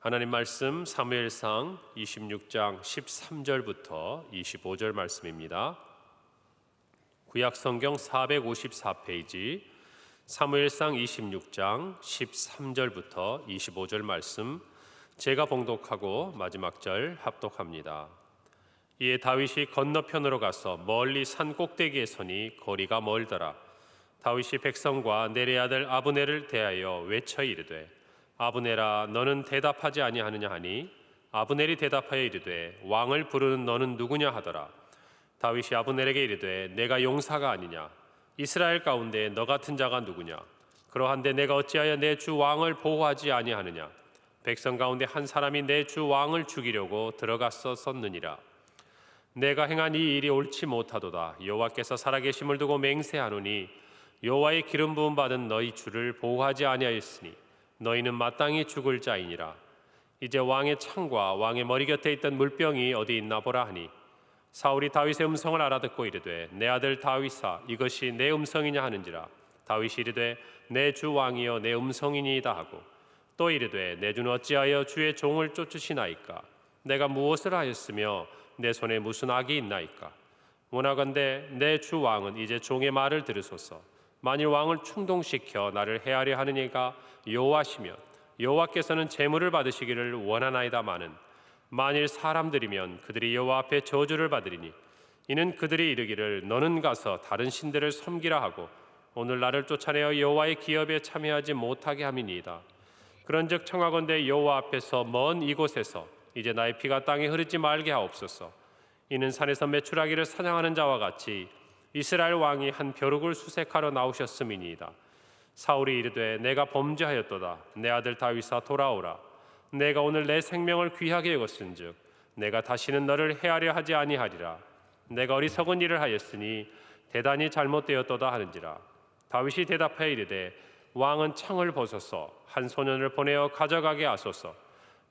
하나님 말씀 사무엘상 26장 13절부터 25절 말씀입니다. 구약성경 454페이지 사무엘상 26장 13절부터 25절 말씀, 제가 봉독하고 마지막 절 합독합니다. 이에 다윗이 건너편으로 가서 멀리 산 꼭대기에 서니 거리가 멀더라. 다윗이 백성과 내레 아들 아브넬을 대하여 외쳐 이르되, 아브넬아, 너는 대답하지 아니하느냐 하니, 아브넬이 대답하여 이르되, 왕을 부르는 너는 누구냐 하더라. 다윗이 아브넬에게 이르되, 내가 용사가 아니냐? 이스라엘 가운데 너 같은 자가 누구냐? 그러한데 내가 어찌하여 내 주 왕을 보호하지 아니하느냐? 백성 가운데 한 사람이 내 주 왕을 죽이려고 들어갔었느니라. 내가 행한 이 일이 옳지 못하도다. 여호와께서 살아계심을 두고 맹세하노니, 여호와의 기름 부음 받은 너희 주를 보호하지 아니하였으니 너희는 마땅히 죽을 자이니라. 이제 왕의 창과 왕의 머리 곁에 있던 물병이 어디 있나 보라 하니, 사울이 다윗의 음성을 알아듣고 이르되, 내 아들 다윗아, 이것이 내 음성이냐 하는지라. 다윗이 이르되, 내 주 왕이여, 내 음성이니이다 하고, 또 이르되, 내 주는 어찌하여 주의 종을 쫓으시나이까? 내가 무엇을 하였으며 내 손에 무슨 악이 있나이까? 원하건대 내 주 왕은 이제 종의 말을 들으소서. 만일 왕을 충동시켜 나를 해하려 하는 이가 여호와시면 여호와께서는 제물을 받으시기를 원하나이다마는, 만일 사람들이면 그들이 여호와 앞에 저주를 받으리니, 이는 그들이 이르기를 너는 가서 다른 신들을 섬기라 하고 오늘 나를 쫓아내어 여호와의 기업에 참여하지 못하게 함이니이다. 그런즉 청하건대 여호와 앞에서 먼 이곳에서 이제 나의 피가 땅에 흐르지 말게 하옵소서. 이는 산에서 메추라기를 사냥하는 자와 같이 이스라엘 왕이 한 벼룩을 수색하러 나오셨음이니이다. 사울이 이르되, 내가 범죄하였도다. 내 아들 다윗아, 돌아오라. 내가 오늘 내 생명을 귀하게 여겼은즉 내가 다시는 너를 해하려 하지 아니하리라. 내가 어리석은 일을 하였으니 대단히 잘못되었도다 하는지라. 다윗이 대답하여 이르되, 왕은 창을 벗어서 한 소년을 보내어 가져가게 하소서.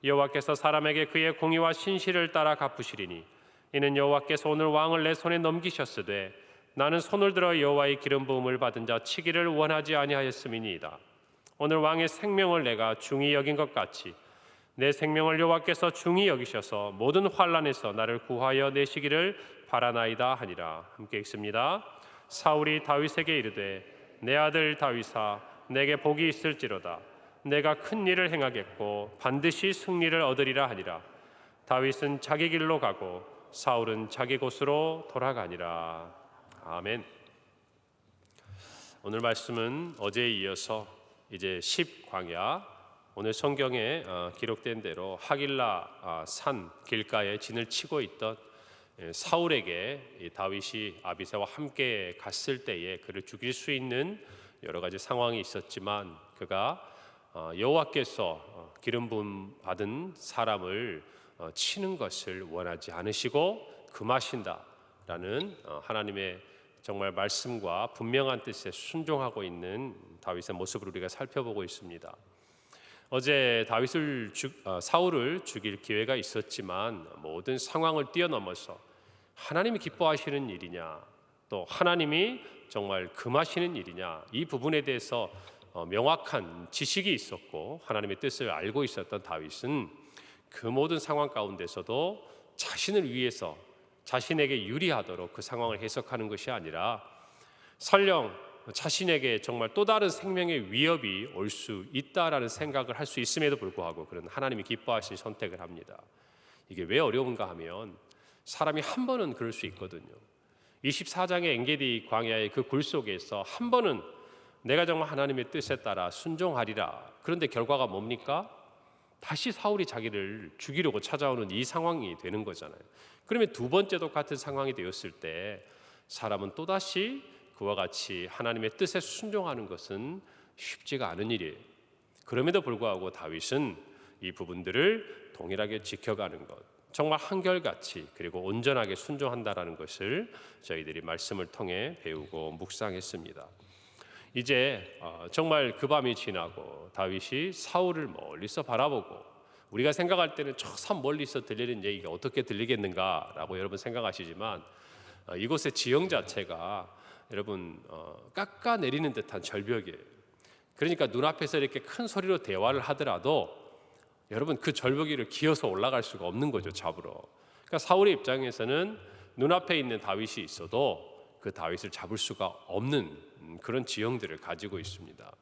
여호와께서 사람에게 그의 공의와 신실을 따라 갚으시리니, 이는 여호와께서 오늘 왕을 내 손에 넘기셨으되 나는 손을 들어 여호와의 기름 부음을 받은 자 치기를 원하지 아니하였음이니이다. 오늘 왕의 생명을 내가 중히 여긴 것 같이 내 생명을 여호와께서 중히 여기셔서 모든 환난에서 나를 구하여 내시기를 바라나이다 하니라. 함께 읽습니다. 사울이 다윗에게 이르되, 내 아들 다윗아, 내게 복이 있을지로다. 내가 큰 일을 행하겠고 반드시 승리를 얻으리라 하니라. 다윗은 자기 길로 가고 사울은 자기 곳으로 돌아가니라. 아멘. 오늘 말씀은 어제에 이어서 이제 10광야, 오늘 성경에 기록된 대로 하길라 산 길가에 진을 치고 있던 사울에게 다윗이 아비새와 함께 갔을 때에 그를 죽일 수 있는 여러 가지 상황이 있었지만, 그가 여호와께서 기름 부음 받은 사람을 치는 것을 원하지 않으시고 금하신다라는 하나님의 정말 말씀과 분명한 뜻에 순종하고 있는 다윗의 모습을 우리가 살펴보고 있습니다. 어제 사울을 죽일 기회가 있었지만 모든 상황을 뛰어넘어서 하나님이 기뻐하시는 일이냐, 또 하나님이 정말 금하시는 일이냐, 이 부분에 대해서 명확한 지식이 있었고 하나님의 뜻을 알고 있었던 다윗은 그 모든 상황 가운데서도 자신을 위해서 자신에게 유리하도록 그 상황을 해석하는 것이 아니라, 설령 자신에게 정말 또 다른 생명의 위협이 올 수 있다라는 생각을 할 수 있음에도 불구하고 그런 하나님이 기뻐하신 선택을 합니다. 이게 왜 어려운가 하면, 사람이 한 번은 그럴 수 있거든요. 24장의 엔게디 광야의 그 굴 속에서 한 번은 내가 정말 하나님의 뜻에 따라 순종하리라. 그런데 결과가 뭡니까? 다시 사울이 자기를 죽이려고 찾아오는 이 상황이 되는 거잖아요. 그러면 두 번째도 같은 상황이 되었을 때 사람은 또다시 그와 같이 하나님의 뜻에 순종하는 것은 쉽지가 않은 일이에요. 그럼에도 불구하고 다윗은 이 부분들을 동일하게 지켜가는 것, 정말 한결같이 그리고 온전하게 순종한다라는 것을 저희들이 말씀을 통해 배우고 묵상했습니다. 이제 정말 그 밤이 지나고 다윗이 사울을 멀리서 바라보고, 우리가 생각할 때는 저 산 멀리서 들리는 얘기가 어떻게 들리겠는가라고 여러분 생각하시지만, 이곳의 지형 자체가 여러분 깎아내리는 듯한 절벽이에요. 그러니까 눈앞에서 이렇게 큰 소리로 대화를 하더라도 여러분 그 절벽위를 기어서 올라갈 수가 없는 거죠, 잡으러. 그러니까 사울의 입장에서는 눈앞에 있는 다윗이 있어도 그 다윗을 잡을 수가 없는 그런 지형들을 가지고 있습니다.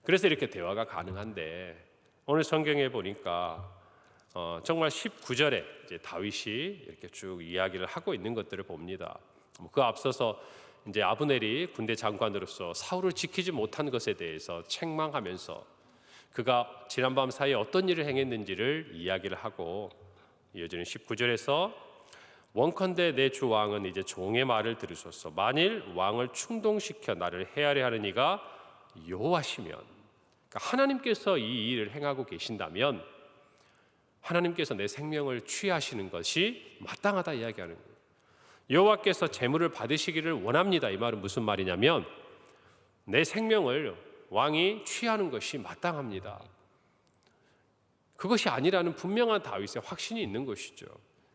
그래서 이렇게 대화가 가능한데 오늘 성경에 보니까 정말 19절에 이제 다윗이 이렇게 쭉 이야기를 하고 있는 것들을 봅니다. 그 앞서서 이제 아브넬이 군대 장관으로서 사울을 지키지 못한 것에 대해서 책망하면서 그가 지난밤 사이에 어떤 일을 행했는지를 이야기를 하고 이어지는 19절에서 원컨대 내 주 왕은 이제 종의 말을 들으소서. 만일 왕을 충동시켜 나를 해하려 하는 이가 여호와시면, 그러니까 하나님께서 이 일을 행하고 계신다면 하나님께서 내 생명을 취하시는 것이 마땅하다 이야기하는 거예요. 여호와께서 재물을 받으시기를 원합니다. 이 말은 무슨 말이냐면 내 생명을 왕이 취하는 것이 마땅합니다. 그것이 아니라는 분명한 다윗의 확신이 있는 것이죠.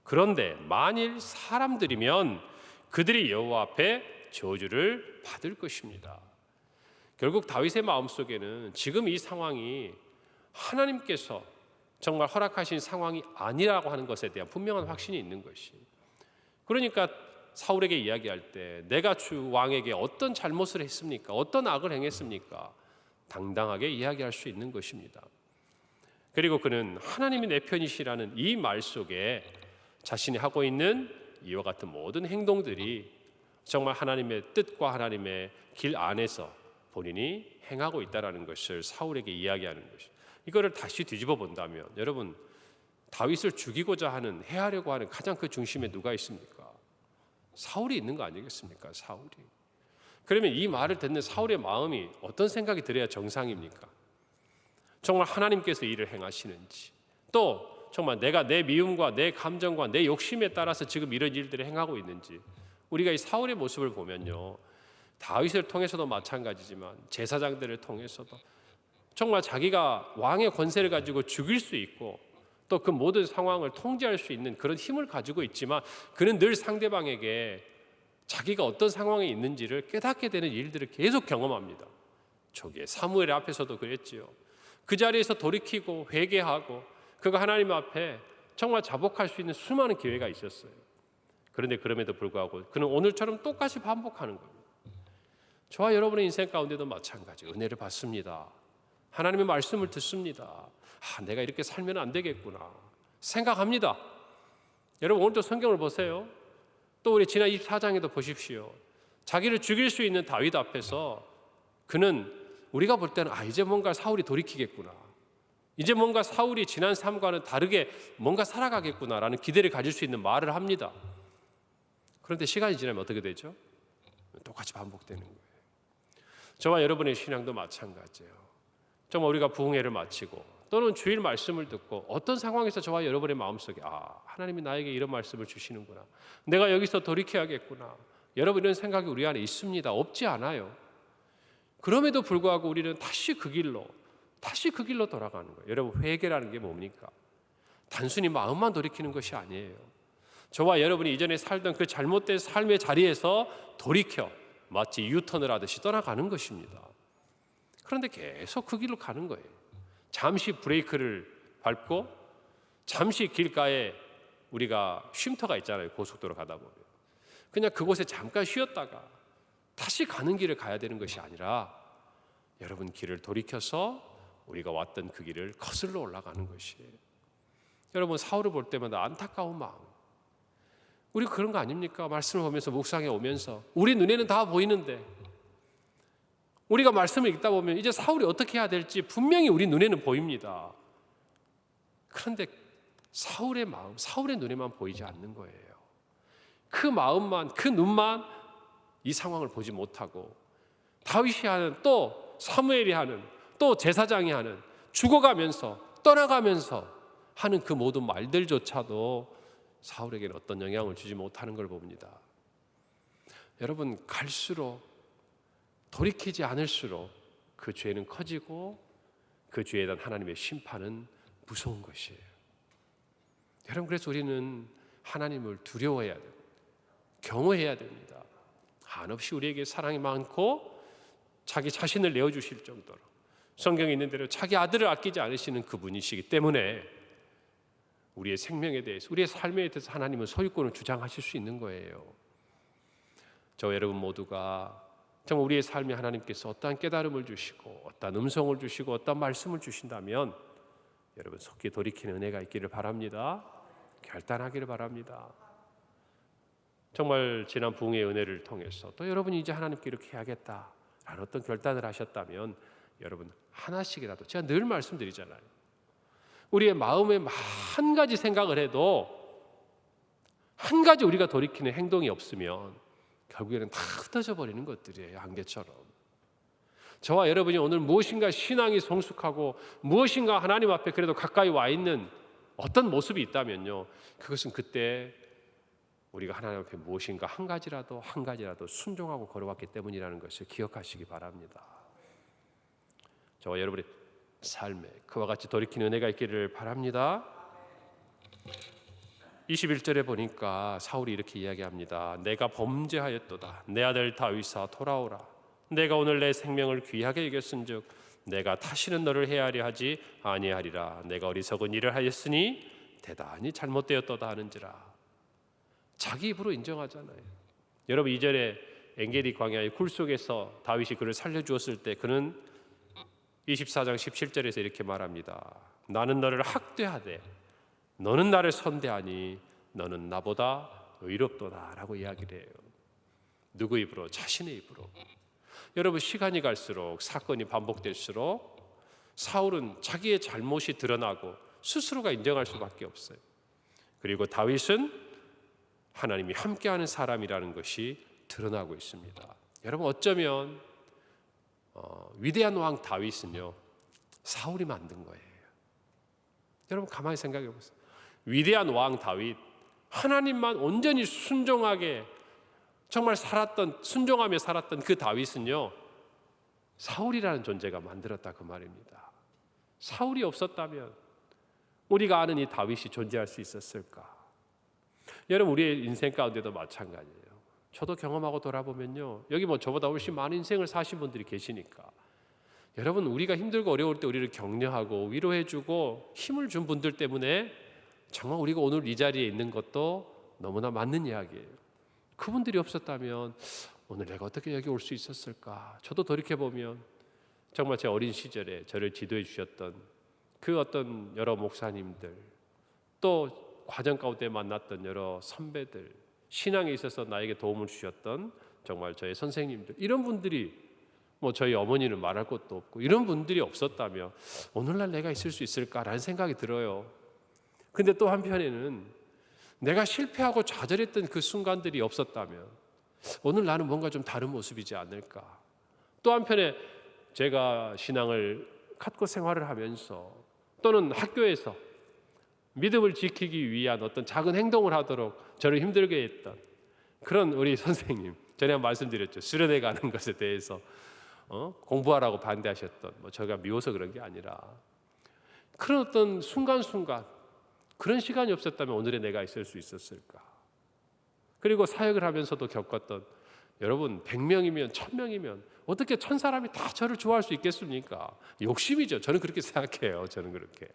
그런데 만일 사람들이면 그들이 여호와 앞에 저주를 받을 것입니다. 결국 다윗의 마음속에는 지금 이 상황이 하나님께서 정말 허락하신 상황이 아니라고 하는 것에 대한 분명한 확신이 있는 것이. 그러니까 사울에게 이야기할 때 내가 주 왕에게 어떤 잘못을 했습니까? 어떤 악을 행했습니까? 당당하게 이야기할 수 있는 것입니다. 그리고 그는 하나님이 내 편이시라는 이 말 속에 자신이 하고 있는 이와 같은 모든 행동들이 정말 하나님의 뜻과 하나님의 길 안에서 본인이 행하고 있다는 것을 사울에게 이야기하는 것이. 이거를 다시 뒤집어 본다면 여러분 다윗을 죽이고자 하는 해하려고 하는 가장 그 중심에 누가 있습니까? 사울이 있는 거 아니겠습니까? 사울이. 그러면 이 말을 듣는 사울의 마음이 어떤 생각이 들어야 정상입니까? 정말 하나님께서 일을 행하시는지, 또 정말 내가 내 미움과 내 감정과 내 욕심에 따라서 지금 이런 일들을 행하고 있는지. 우리가 이 사울의 모습을 보면요, 다윗을 통해서도 마찬가지지만 제사장들을 통해서도 정말 자기가 왕의 권세를 가지고 죽일 수 있고 또 그 모든 상황을 통제할 수 있는 그런 힘을 가지고 있지만 그는 늘 상대방에게 자기가 어떤 상황에 있는지를 깨닫게 되는 일들을 계속 경험합니다. 초기에 사무엘 앞에서도 그랬지요. 그 자리에서 돌이키고 회개하고 그가 하나님 앞에 정말 자복할 수 있는 수많은 기회가 있었어요. 그런데 그럼에도 불구하고 그는 오늘처럼 똑같이 반복하는 겁니다. 저와 여러분의 인생 가운데도 마찬가지. 은혜를 받습니다. 하나님의 말씀을 듣습니다. 내가 이렇게 살면 안 되겠구나 생각합니다. 여러분 오늘도 성경을 보세요. 또 우리 지난 24장에도 보십시오. 자기를 죽일 수 있는 다윗 앞에서 그는 우리가 볼 때는 이제 뭔가 사울이 돌이키겠구나, 이제 뭔가 사울이 지난 삶과는 다르게 뭔가 살아가겠구나라는 기대를 가질 수 있는 말을 합니다. 그런데 시간이 지나면 어떻게 되죠? 똑같이 반복되는 거예요. 저와 여러분의 신앙도 마찬가지예요. 정말 우리가 부흥회를 마치고 또는 주일 말씀을 듣고 어떤 상황에서 저와 여러분의 마음속에 하나님이 나에게 이런 말씀을 주시는구나, 내가 여기서 돌이켜야겠구나, 여러분 이런 생각이 우리 안에 있습니다. 없지 않아요. 그럼에도 불구하고 우리는 다시 그 길로 돌아가는 거예요. 여러분 회개라는 게 뭡니까? 단순히 마음만 돌이키는 것이 아니에요. 저와 여러분이 이전에 살던 그 잘못된 삶의 자리에서 돌이켜 마치 유턴을 하듯이 떠나가는 것입니다. 그런데 계속 그 길로 가는 거예요. 잠시 브레이크를 밟고 잠시 길가에 우리가 쉼터가 있잖아요. 고속도로 가다 보면 그냥 그곳에 잠깐 쉬었다가 다시 가는 길을 가야 되는 것이 아니라 여러분 길을 돌이켜서 우리가 왔던 그 길을 거슬러 올라가는 것이에요. 여러분 사울을 볼 때마다 안타까운 마음, 우리 그런 거 아닙니까? 말씀을 보면서 묵상해 오면서 우리 눈에는 다 보이는데 우리가 말씀을 읽다 보면 이제 사울이 어떻게 해야 될지 분명히 우리 눈에는 보입니다. 그런데 사울의 마음, 사울의 눈에만 보이지 않는 거예요. 그 마음만, 그 눈만 이 상황을 보지 못하고 다윗이 하는, 또 사무엘이 하는, 또 제사장이 하는, 죽어가면서 떠나가면서 하는 그 모든 말들조차도 사울에게는 어떤 영향을 주지 못하는 걸 봅니다. 여러분 갈수록 돌이키지 않을수록 그 죄는 커지고 그 죄에 대한 하나님의 심판은 무서운 것이에요. 여러분 그래서 우리는 하나님을 두려워해야 됩니다. 경외해야 됩니다. 한없이 우리에게 사랑이 많고 자기 자신을 내어주실 정도로 성경에 있는 대로 자기 아들을 아끼지 않으시는 그분이시기 때문에 우리의 생명에 대해서, 우리의 삶에 대해서 하나님은 소유권을 주장하실 수 있는 거예요. 저 여러분 모두가 정말 우리의 삶에 하나님께서 어떠한 깨달음을 주시고 어떠한 음성을 주시고 어떠한 말씀을 주신다면 여러분 속히 돌이키는 은혜가 있기를 바랍니다. 결단하기를 바랍니다. 정말 지난 부흥의 은혜를 통해서 또 여러분이 이제 하나님께 이렇게 해야겠다라는 어떤 결단을 하셨다면 여러분 하나씩이라도, 제가 늘 말씀드리잖아요, 우리의 마음에 한 가지 생각을 해도 한 가지 우리가 돌이키는 행동이 없으면 결국에는 다 흩어져 버리는 것들이에요. 안개처럼. 저와 여러분이 오늘 무엇인가 신앙이 성숙하고 무엇인가 하나님 앞에 그래도 가까이 와 있는 어떤 모습이 있다면요, 그것은 그때 우리가 하나님 앞에 무엇인가 한 가지라도 순종하고 걸어왔기 때문이라는 것을 기억하시기 바랍니다. 저와 여러분의 삶에 그와 같이 돌이키는 은혜가 있기를 바랍니다. 21절에 보니까 사울이 이렇게 이야기합니다. 내가 범죄하였도다. 내 아들 다윗아 돌아오라. 내가 오늘 내 생명을 귀하게 여겼은즉 내가 다시는 너를 해하려 하지 아니하리라. 내가 어리석은 일을 하였으니 대단히 잘못되었도다 하는지라. 자기 입으로 인정하잖아요. 여러분 2절에 엔게디 광야의 굴 속에서 다윗이 그를 살려주었을 때 그는 24장 17절에서 이렇게 말합니다. 나는 너를 학대하되 너는 나를 선대하니 너는 나보다 의롭도다 라고 이야기를 해요. 누구 입으로? 자신의 입으로. 여러분 시간이 갈수록 사건이 반복될수록 사울은 자기의 잘못이 드러나고 스스로가 인정할 수밖에 없어요. 그리고 다윗은 하나님이 함께하는 사람이라는 것이 드러나고 있습니다. 여러분 어쩌면 위대한 왕 다윗은요 사울이 만든 거예요. 여러분 가만히 생각해 보세요. 위대한 왕 다윗, 하나님만 온전히 순종하게 정말 순종하며 살았던 그 다윗은요 사울이라는 존재가 만들었다 그 말입니다. 사울이 없었다면 우리가 아는 이 다윗이 존재할 수 있었을까? 여러분 우리의 인생 가운데도 마찬가지예요. 저도 경험하고 돌아보면요, 여기 저보다 훨씬 많은 인생을 사신 분들이 계시니까 여러분 우리가 힘들고 어려울 때 우리를 격려하고 위로해주고 힘을 준 분들 때문에 정말 우리가 오늘 이 자리에 있는 것도 너무나 맞는 이야기예요. 그분들이 없었다면 오늘 내가 어떻게 여기 올 수 있었을까? 저도 돌이켜보면 정말 제 어린 시절에 저를 지도해 주셨던 그 어떤 여러 목사님들, 또 과정 가운데 만났던 여러 선배들, 신앙에 있어서 나에게 도움을 주셨던 정말 저의 선생님들, 이런 분들이 저희 어머니는 말할 것도 없고 이런 분들이 없었다면 오늘날 내가 있을 수 있을까라는 생각이 들어요. 근데 또 한편에는 내가 실패하고 좌절했던 그 순간들이 없었다면 오늘 나는 뭔가 좀 다른 모습이지 않을까. 또 한편에 제가 신앙을 갖고 생활을 하면서 또는 학교에서 믿음을 지키기 위한 어떤 작은 행동을 하도록 저를 힘들게 했던 그런 우리 선생님, 전에 말씀드렸죠. 수련회 가는 것에 대해서 공부하라고 반대하셨던, 저희가 미워서 그런 게 아니라 그런 어떤 순간순간, 그런 시간이 없었다면 오늘의 내가 있을 수 있었을까. 그리고 사역을 하면서도 겪었던, 여러분 100명이면 1000명이면 어떻게 1000사람이 다 저를 좋아할 수 있겠습니까? 욕심이죠. 저는 그렇게 생각해요. 저는 그렇게.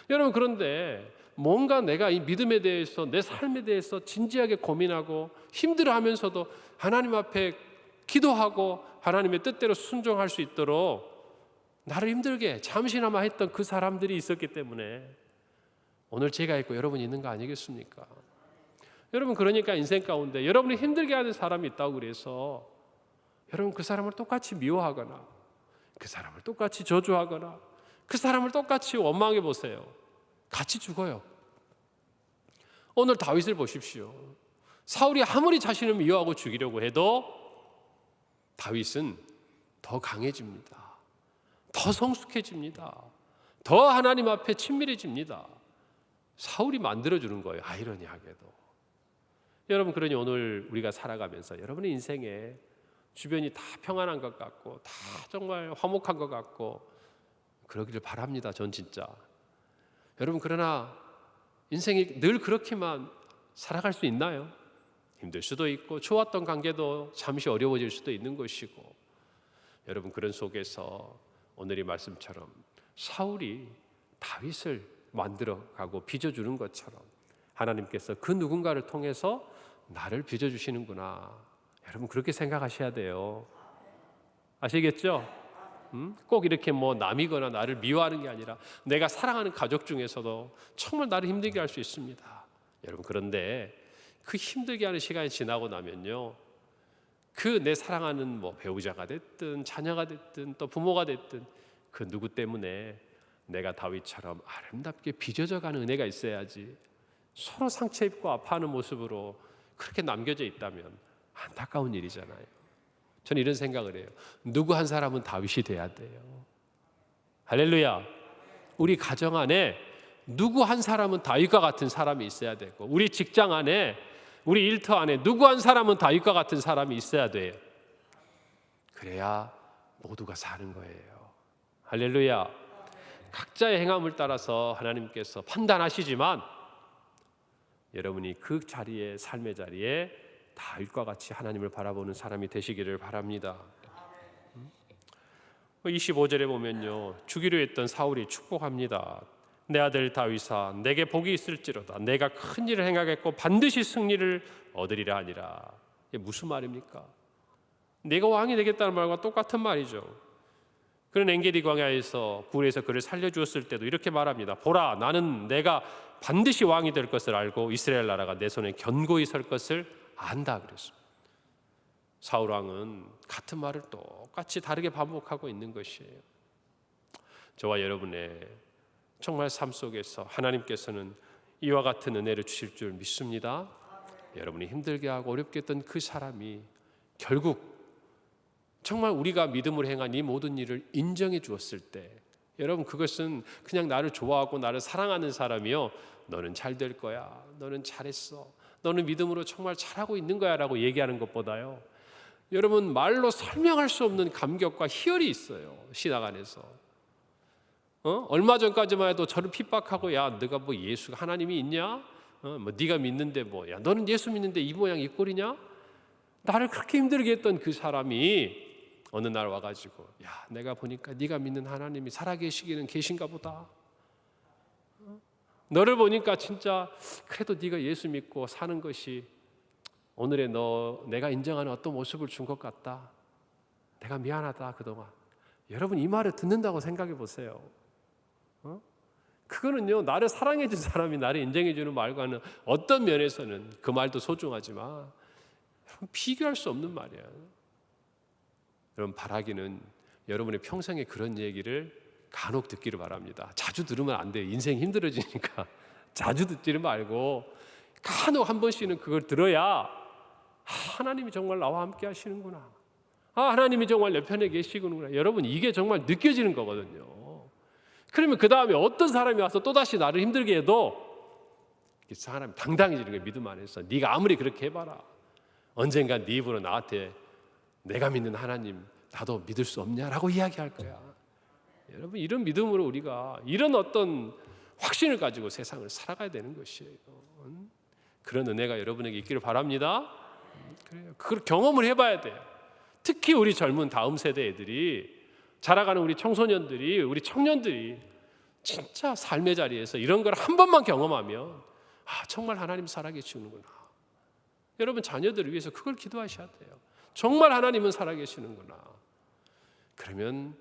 여러분 그런데 뭔가 내가 이 믿음에 대해서, 내 삶에 대해서 진지하게 고민하고 힘들어하면서도 하나님 앞에 기도하고 하나님의 뜻대로 순종할 수 있도록 나를 힘들게 잠시나마 했던 그 사람들이 있었기 때문에 오늘 제가 있고 여러분이 있는 거 아니겠습니까? 여러분 그러니까 인생 가운데 여러분이 힘들게 하는 사람이 있다고 그래서 여러분 그 사람을 똑같이 미워하거나 그 사람을 똑같이 저주하거나 그 사람을 똑같이 원망해 보세요. 같이 죽어요. 오늘 다윗을 보십시오. 사울이 아무리 자신을 미워하고 죽이려고 해도 다윗은 더 강해집니다. 더 성숙해집니다. 더 하나님 앞에 친밀해집니다. 사울이 만들어주는 거예요. 아이러니하게도. 여러분 그러니 오늘 우리가 살아가면서 여러분의 인생에 주변이 다 평안한 것 같고 다 정말 화목한 것 같고 그러기를 바랍니다. 전 진짜. 여러분 그러나 인생이 늘 그렇게만 살아갈 수 있나요? 힘들 수도 있고 좋았던 관계도 잠시 어려워질 수도 있는 것이고 여러분 그런 속에서 오늘 이 말씀처럼 사울이 다윗을 만들어가고 빚어주는 것처럼 하나님께서 그 누군가를 통해서 나를 빚어주시는구나. 여러분 그렇게 생각하셔야 돼요. 아시겠죠? 꼭 이렇게 뭐 남이거나 나를 미워하는 게 아니라 내가 사랑하는 가족 중에서도 정말 나를 힘들게 할 수 있습니다. 여러분 그런데 그 힘들게 하는 시간이 지나고 나면요, 그 내 사랑하는 뭐 배우자가 됐든 자녀가 됐든 또 부모가 됐든 그 누구 때문에 내가 다윗처럼 아름답게 빚어져가는 은혜가 있어야지, 서로 상처 입고 아파하는 모습으로 그렇게 남겨져 있다면 안타까운 일이잖아요. 저는 이런 생각을 해요. 누구 한 사람은 다윗이 돼야 돼요. 할렐루야. 우리 가정 안에 누구 한 사람은 다윗과 같은 사람이 있어야 되고, 우리 직장 안에, 우리 일터 안에 누구 한 사람은 다윗과 같은 사람이 있어야 돼요. 그래야 모두가 사는 거예요. 할렐루야. 각자의 행함을 따라서 하나님께서 판단하시지만 여러분이 그 자리에, 삶의 자리에 다윗과 같이 하나님을 바라보는 사람이 되시기를 바랍니다. 25절에 보면요, 주기로 했던 사울이 축복합니다. 내 아들 다윗아, 내게 복이 있을지로다. 내가 큰 일을 행하겠고 반드시 승리를 얻으리라 하니라. 이게 무슨 말입니까? 내가 왕이 되겠다는 말과 똑같은 말이죠. 그는 엔게디 광야에서 굴에서 그를 살려주었을 때도 이렇게 말합니다. 보라, 나는 내가 반드시 왕이 될 것을 알고 이스라엘 나라가 내 손에 견고히 설 것을 안다 그랬습니다. 사울 왕은 같은 말을 똑같이 다르게 반복하고 있는 것이에요. 저와 여러분의 정말 삶 속에서 하나님께서는 이와 같은 은혜를 주실 줄 믿습니다. 여러분이 힘들게 하고 어렵게 했던 그 사람이 결국 정말 우리가 믿음으로 행한 이 모든 일을 인정해 주었을 때, 여러분 그것은 그냥 나를 좋아하고 나를 사랑하는 사람이요, 너는 잘 될 거야, 너는 잘했어, 너는 믿음으로 정말 잘하고 있는 거야 라고 얘기하는 것보다요, 여러분 말로 설명할 수 없는 감격과 희열이 있어요. 신앙 안에서. 얼마 전까지만 해도 저를 핍박하고, 야 너가 뭐 예수가 하나님이 있냐, 뭐 네가 믿는데 뭐, 야 너는 예수 믿는데 이 모양 이 꼴이냐, 나를 그렇게 힘들게 했던 그 사람이 어느 날 와가지고, 야 내가 보니까 네가 믿는 하나님이 살아계시기는 계신가 보다, 너를 보니까 진짜 그래도 네가 예수 믿고 사는 것이 오늘의 내가 인정하는 어떤 모습을 준 것 같다, 내가 미안하다 그동안. 여러분 이 말을 듣는다고 생각해 보세요. 그거는요, 나를 사랑해 준 사람이 나를 인정해 주는 말과는 어떤 면에서는 그 말도 소중하지만 비교할 수 없는 말이에요. 여러분 바라기는 여러분의 평생에 그런 얘기를 간혹 듣기를 바랍니다. 자주 들으면 안 돼요. 인생 힘들어지니까 자주 듣지를 말고 간혹 한 번씩은 그걸 들어야 하나님이 정말 나와 함께 하시는구나, 하나님이 정말 내 편에 계시구나, 여러분 이게 정말 느껴지는 거거든요. 그러면 그 다음에 어떤 사람이 와서 또다시 나를 힘들게 해도 사람이 당당해지는 거예요. 믿음 안에서. 네가 아무리 그렇게 해봐라, 언젠가 네 입으로 나한테 내가 믿는 하나님 나도 믿을 수 없냐라고 이야기할 거야. 여러분 이런 믿음으로 우리가 이런 어떤 확신을 가지고 세상을 살아가야 되는 것이에요. 그런 은혜가 여러분에게 있기를 바랍니다. 그래요. 그걸 경험을 해봐야 돼요. 특히 우리 젊은 다음 세대 애들이, 자라가는 우리 청소년들이, 우리 청년들이 진짜 삶의 자리에서 이런 걸 한 번만 경험하면 정말 하나님 살아계시는구나. 여러분 자녀들을 위해서 그걸 기도하셔야 돼요. 정말 하나님은 살아계시는구나. 그러면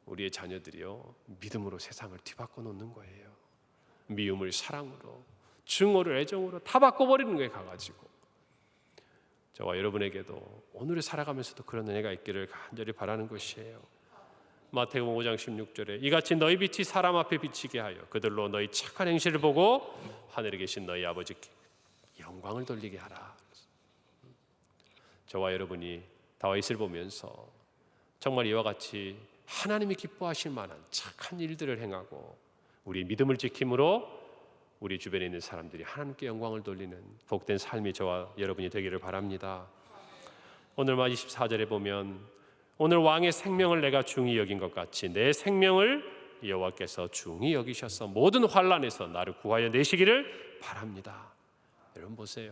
우리의 자녀들이요, 믿음으로 세상을 뒤바꿔 놓는 거예요. 미움을 사랑으로, 증오를 애정으로 다 바꿔버리는 거에 가가지고. 저와 여러분에게도 오늘을 살아가면서도 그런 은혜가 있기를 간절히 바라는 것이에요. 마태복음 5장 16절에 이같이 너희 빛이 사람 앞에 비치게 하여 그들로 너희 착한 행실을 보고 하늘에 계신 너희 아버지께 영광을 돌리게 하라. 저와 여러분이 다윗을 보면서 정말 이와 같이 하나님이 기뻐하실 만한 착한 일들을 행하고 우리 믿음을 지킴으로 우리 주변에 있는 사람들이 하나님께 영광을 돌리는 복된 삶이 저와 여러분이 되기를 바랍니다. 오늘 24절에 보면 오늘 왕의 생명을 내가 중히 여긴 것 같이 내 생명을 여호와께서 중히 여기셔서 모든 환난에서 나를 구하여 내시기를 바랍니다. 여러분 보세요.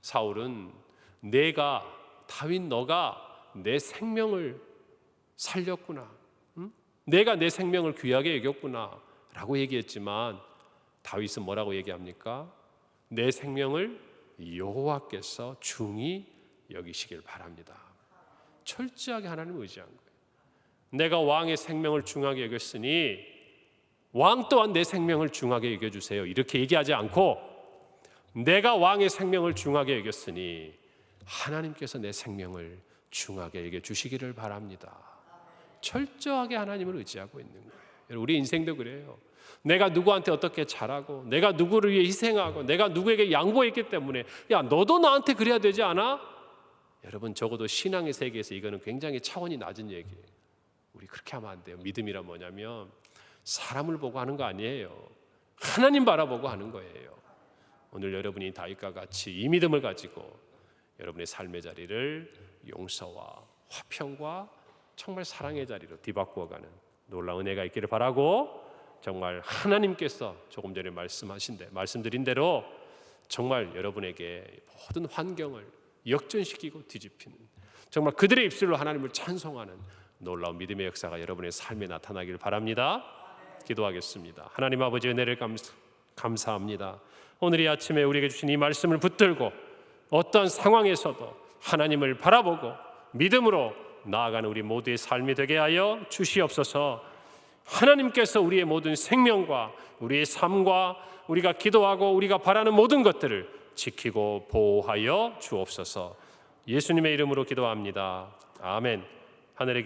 사울은 다윗 너가 내 생명을 살렸구나, 내가 내 생명을 귀하게 여겼구나 라고 얘기했지만 다윗은 뭐라고 얘기합니까? 내 생명을 여호와께서 중히 여기시길 바랍니다. 철저하게 하나님을 의지한 거예요. 내가 왕의 생명을 중하게 여겼으니 왕 또한 내 생명을 중하게 여겨주세요. 이렇게 얘기하지 않고 내가 왕의 생명을 중하게 여겼으니 하나님께서 내 생명을 중하게 여겨주시기를 바랍니다. 철저하게 하나님을 의지하고 있는 거예요. 우리 인생도 그래요. 내가 누구한테 어떻게 잘하고 내가 누구를 위해 희생하고 내가 누구에게 양보했기 때문에 야 너도 나한테 그래야 되지 않아? 여러분 적어도 신앙의 세계에서 이거는 굉장히 차원이 낮은 얘기예요. 우리 그렇게 하면 안 돼요. 믿음이란 뭐냐면 사람을 보고 하는 거 아니에요. 하나님 바라보고 하는 거예요. 오늘 여러분이 다윗과 같이 이 믿음을 가지고 여러분의 삶의 자리를 용서와 화평과 정말 사랑의 자리로 뒤바꾸어가는 놀라운 은혜가 있기를 바라고, 정말 하나님께서 조금 전에 말씀드린 대로 정말 여러분에게 모든 환경을 역전시키고 뒤집히는, 정말 그들의 입술로 하나님을 찬송하는 놀라운 믿음의 역사가 여러분의 삶에 나타나길 바랍니다. 기도하겠습니다. 하나님 아버지, 은혜를 감사합니다. 오늘 이 아침에 우리에게 주신 이 말씀을 붙들고 어떤 상황에서도 하나님을 바라보고 믿음으로 나아가는 우리 모두의 삶이 되게 하여 주시옵소서. 하나님께서 우리의 모든 생명과 우리의 삶과 우리가 기도하고 우리가 바라는 모든 것들을 지키고 보호하여 주옵소서. 예수님의 이름으로 기도합니다. 아멘. 하늘에